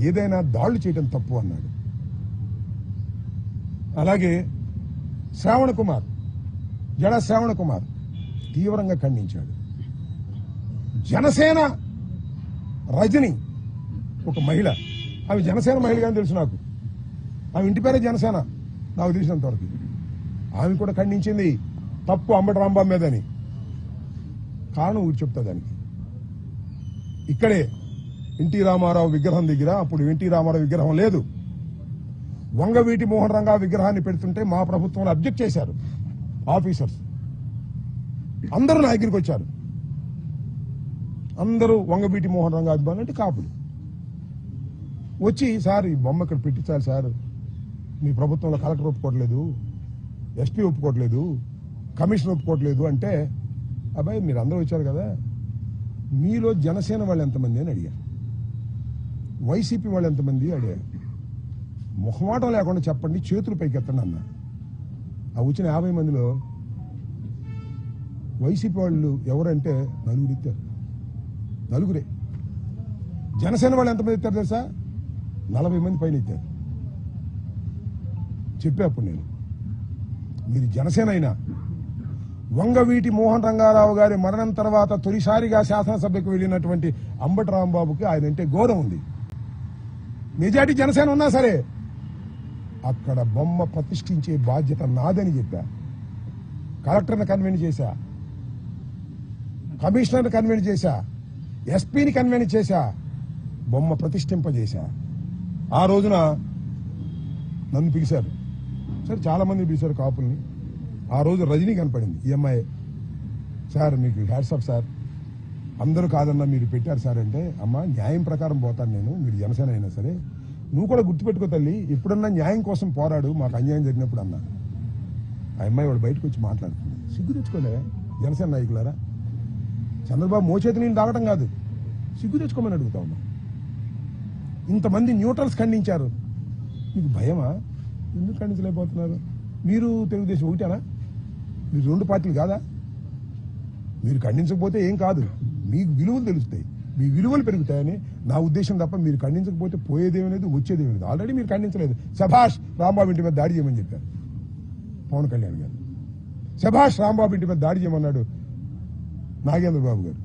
ఏదైనా దాడులు చేయటం తప్పు అన్నాడు. అలాగే జడ శ్రావణ కుమార్ తీవ్రంగా ఖండించాడు. జనసేన రజని ఒక మహిళ, ఆమె జనసేన మహిళగా తెలుసు నాకు, ఆమె ఇంటి పేరే జనసేన నాకు తెలిసినంతవరకు. ఆమె కూడా ఖండించింది తప్పు అంబటి రాంబాబు మీదని. కారణం ఊరు చెప్తా దానికి. ఇక్కడే ఎన్టీ రామారావు విగ్రహం దగ్గర, అప్పుడు ఎన్టీ రామారావు విగ్రహం లేదు, వంగవీటి మోహన్ రంగా విగ్రహాన్ని పెడుతుంటే మా ప్రభుత్వంలో అబ్జెక్ట్ చేశారు ఆఫీసర్స్. అందరూ నా దగ్గరికి వచ్చారు. అందరూ వంగవీటి మోహన్ రంగా అభిమానులు అంటే కాపులు వచ్చి, సార్ ఈ బొమ్మ ఇక్కడ పెట్టించాలి సార్, మీ ప్రభుత్వంలో కలెక్టర్ ఒప్పుకోవట్లేదు, ఎస్పీ ఒప్పుకోవట్లేదు, కమిషనర్ ఒప్పుకోవట్లేదు అంటే, అబ్బాయి మీరు అందరూ వచ్చారు కదా, మీలో జనసేన వాళ్ళు ఎంతమంది అని అడిగారు, వైసీపీ వాళ్ళు ఎంతమంది అడిగారు. మొహమాటం లేకుండా చెప్పండి, చేతులు పైకెత్తండి అన్నారు. ఆ వచ్చిన 50 మందిలో వైసీపీ వాళ్ళు ఎవరంటే నలుగురే. జనసేన వాళ్ళు ఎంతమంది ఎత్తారు తెలుసా? 40 మంది పైన ఎత్తారు. చెప్పే అప్పుడు నేను, మీరు జనసేన అయినా వంగవీటి మోహన్ రంగారావు గారి మరణం తర్వాత తొలిసారిగా శాసనసభకు వెళ్ళినటువంటి అంబటి రాంబాబుకి ఆయన అంటే గౌరవం ఉంది. మెజారిటీ జనసేన ఉన్నా సరే అక్కడ బొమ్మ ప్రతిష్ఠించే బాధ్యత నాదని చెప్పా. కలెక్టర్ని కన్వెన్స్ చేశా, కమిషనర్ని కన్వెన్స్ చేశా, ఎస్పీని కన్వెన్స్ చేశా, బొమ్మ ప్రతిష్ఠింపజేశా. ఆ రోజున నన్ను పిలిచారు. సరే చాలా మంది పిలిచారు కాపుల్ని. ఆ రోజు రజనీ కనపడింది. ఈ అమ్మాయి, సార్ మీకు హ్యాట్సాప్ సార్, అందరూ కాదన్నా మీరు పెట్టారు సార్ అంటే, అమ్మ న్యాయం ప్రకారం పోతాను నేను, మీరు జనసేన అయినా సరే, నువ్వు కూడా గుర్తుపెట్టుకో తల్లి, ఎప్పుడన్నా న్యాయం కోసం పోరాడు, మాకు అన్యాయం జరిగినప్పుడు అన్నా. ఆ అమ్మాయి వాడు బయటకు వచ్చి మాట్లాడుతుంది. సిగ్గు తెచ్చుకోలే జనసేన నాయకులారా, చంద్రబాబు మోచేతి నీళ్ళు తాగటం కాదు, సిగ్గు తెచ్చుకోమని అడుగుతా ఉన్నా. ఇంతమంది న్యూట్రల్స్ ఖండించారు, మీకు భయమా? ఎందుకు ఖండించలేకపోతున్నారు? మీరు తెలుగుదేశం ఒకటేనా? మీరు 2 పార్టీలు కాదా? మీరు ఖండించకపోతే ఏం కాదు, మీకు విలువలు తెలుస్తాయి, మీ విలువలు పెరుగుతాయని నా ఉద్దేశం తప్ప మీరు ఖండించకపోతే పోయేదేమీ లేదు, వచ్చేదేమీ లేదు. ఆల్రెడీ మీరు ఖండించలేదు. శభాష్ రాంబాబు ఇంటి మీద దాడి చేయమని చెప్పారు పవన్ కళ్యాణ్ గారు. శభాష్ రాంబాబు ఇంటి మీద దాడి చేయమన్నాడు నాగేంద్ర బాబు గారు.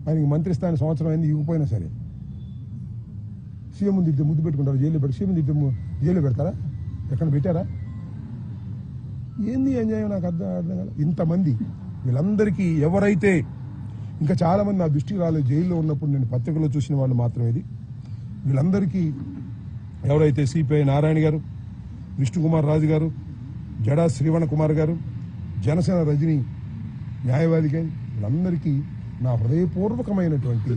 ఆయనకి మంత్రి స్థానం సంవత్సరం అయింది, ఇవ్వకపోయినా సరే సీఎం ముందు ముద్దు పెట్టుకుంటారు, జైల్లో పెట్టి సీఎం జైల్లో పెడతారా? ఎక్కడ పెట్టారా? ఏంది అన్యాయం? నాకు అర్థం కాదు. ఇంతమంది వీళ్ళందరికీ ఎవరైతే, ఇంకా చాలా మంది నా దృష్టికి రాలేదు, జైల్లో ఉన్నప్పుడు నేను పత్రికలో చూసిన వాళ్ళు మాత్రమే ఇది. వీళ్ళందరికీ ఎవరైతే సిపిఐ నారాయణ గారు, విష్ణుకుమార్ రాజు గారు, జడా శ్రీవణ కుమార్ గారు, జనసేన రజనీ న్యాయవాది గారు, వీళ్ళందరికీ నా హృదయపూర్వకమైనటువంటి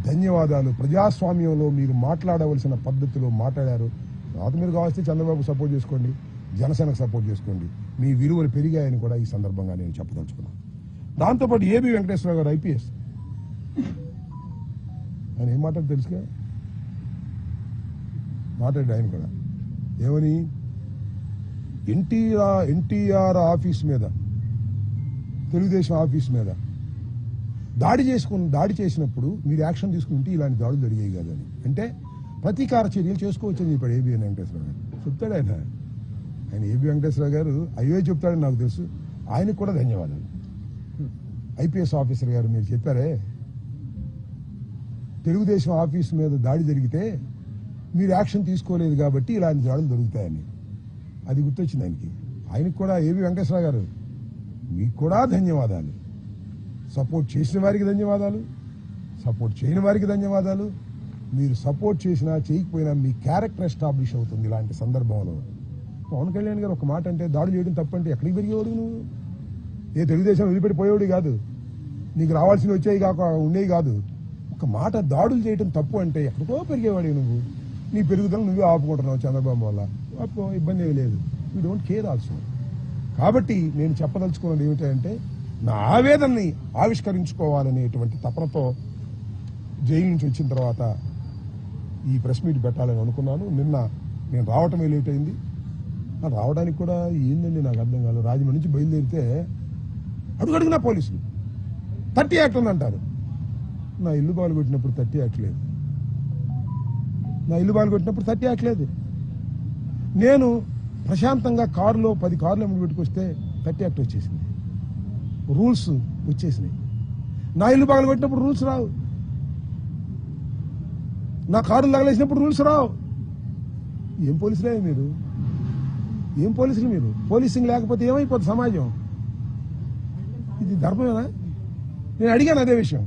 ధన్యవాదాలు. ప్రజాస్వామ్యంలో మీరు మాట్లాడవలసిన పద్ధతిలో మాట్లాడారు. తర్వాత మీరు కావాల్సి చంద్రబాబు సపోర్ట్ చేసుకోండి, జనసేనకు సపోర్ట్ చేసుకోండి, మీ విలువలు పెరిగాయని కూడా ఈ సందర్భంగా నేను చెప్పదలుచుకున్నాను. దాంతోపాటు ఏబి వెంకటేశ్వరరావు గారు ఐపీఎస్, ఆయన ఏం మాట్లాడు తెలుసుగా, మాట్లాడి ఆయన కూడా ఏమని, ఎన్టీఆర్ ఆఫీస్ మీద, తెలుగుదేశం ఆఫీస్ మీద దాడి చేసినప్పుడు మీరు యాక్షన్ తీసుకుంటే ఇలాంటి దాడులు జరిగాయి కాదని, అంటే ప్రతీకార చర్యలు చేసుకోవచ్చని చెప్పాడు ఏబి వెంకటేశ్వరరావు గారు. చెప్తాడు ఆయన ఏబి వెంకటేశ్వరరావు గారు అయ్యే చెప్తాడని నాకు తెలుసు. ఆయనకు కూడా ధన్యవాదాలు. ఐపీఎస్ ఆఫీసర్ గారు, మీరు చెప్పారే తెలుగుదేశం ఆఫీస్ మీద దాడి జరిగితే మీరు యాక్షన్ తీసుకోలేదు కాబట్టి ఇలాంటి దాడులు జరుగుతాయని, అది గుర్తొచ్చింది ఆయనకి. ఆయనకు కూడా ఏబి వెంకటేశ్వరరావు గారు మీకు కూడా ధన్యవాదాలు. సపోర్ట్ చేసిన వారికి ధన్యవాదాలు, సపోర్ట్ చేయని వారికి ధన్యవాదాలు. మీరు సపోర్ట్ చేసినా చేయకపోయినా మీ క్యారెక్టర్ ఎస్టాబ్లిష్ అవుతుంది ఇలాంటి సందర్భంలో. పవన్ కళ్యాణ్ గారు ఒక మాట అంటే దాడులు చేయడం తప్పంటే ఎక్కడికి పెరిగేవాడు నువ్వు? ఏ తెలుగుదేశం వదిలిపెట్టిపోయేవాడు కాదు, నీకు రావాల్సినవి వచ్చేవి కాక ఉండేవి కాదు. ఒక మాట దాడులు చేయడం తప్పు అంటే ఎక్కడికో పెరిగేవాడు నువ్వు. నీ పెరుగుదల నువ్వే ఆపుకుంటున్నావు చంద్రబాబు వల్ల, ఆపుకో, ఇబ్బంది ఏమీ లేదు. You don't care also. కాబట్టి నేను చెప్పదలుచుకున్నది ఏమిటంటే, నా ఆవేదనని ఆవిష్కరించుకోవాలనేటువంటి తపనతో జైలు నుంచి వచ్చిన తర్వాత ఈ ప్రెస్ మీట్ పెట్టాలని అనుకున్నాను. నిన్న నేను రావటమే లేట్ అయింది. రావడానికి కూడా ఏందండి నాకు అర్థం కాదు. రాజమండ్రి నుంచి బయలుదేరితే అడుగడుగునా పోలీసులు 30 యాక్ట్ ఉందంటారు. నా ఇల్లు బాలు కొట్టినప్పుడు 30 యాక్ట్ లేదు. నా ఇల్లు బాలు కొట్టినప్పుడు 30 యాక్ట్ లేదు. నేను ప్రశాంతంగా కారులో 10 కార్లు ఎమ్మెల్యే పెట్టుకొస్తే 30 యాక్ట్ వచ్చేసింది, రూల్స్ వచ్చేసినాయి. నా ఇల్లు బాగా కొట్టినప్పుడు రూల్స్ రావు, నా కారులు తగలేసినప్పుడు రూల్స్ రావు. ఏం పోలీసులే మీరు? ఏం పోలీసులు మీరు? పోలీసింగ్ లేకపోతే ఏమైపోతుంది సమాజం? ఇది ధర్మమేనా? నేను అడిగాను అదే విషయం.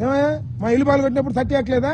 ఏమయ్యా మా ఇల్లు బాగా కొట్టినప్పుడు 30 యాక్ట్ లేదా?